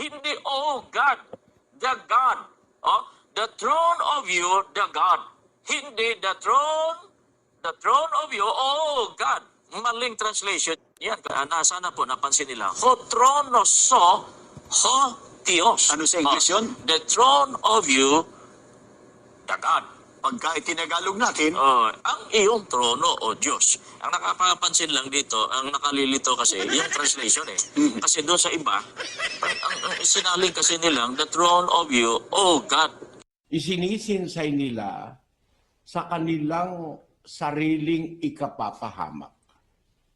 Hindi, oh God, the God. Oh, the throne of you, the God. Hindi the throne of you, oh God. Maling translation. Yan, sana po napansin nila. Ho trono so, ho Dios. Ano sa English yun? The throne of you, the God. Pagka itinagalog natin, Ang iyong trono, o Diyos. Ang nakapapansin lang dito, ang nakalilito kasi, yung translation eh. Kasi doon sa iba, ang sinaling kasi nilang, the throne of you, O God. Isinisinsay nila sa kanilang sariling ikapapahamak.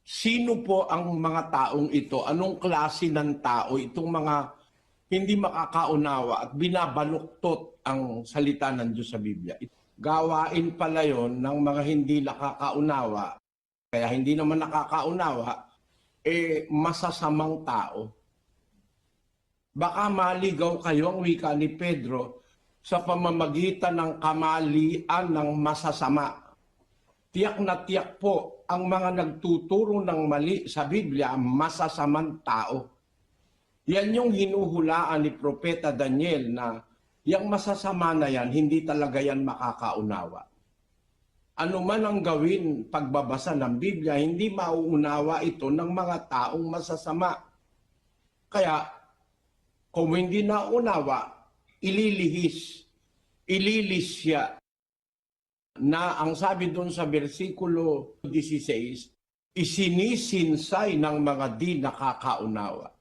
Sino po ang mga taong ito? Anong klase ng tao? Itong mga hindi makakaunawa at binabaluktot ang salita ng Diyos sa Biblia. Gawain pala yon ng mga hindi nakakaunawa. Kaya hindi naman nakakaunawa, masasamang tao. Baka maligaw kayo ang wika ni Pedro sa pamamagitan ng kamalian ng masasama. Tiyak na tiyak po ang mga nagtuturo ng mali sa Biblia, masasamang tao. Yan yung hinuhulaan ni Propeta Daniel na yung masasama na yan, hindi talaga yan makakaunawa. Ano man ang gawin pagbabasa ng Biblia, hindi mauunawa ito ng mga taong masasama. Kaya, kung hindi naunawa, ililis siya na ang sabi doon sa versikulo 16, isinisinsay ng mga di nakakaunawa.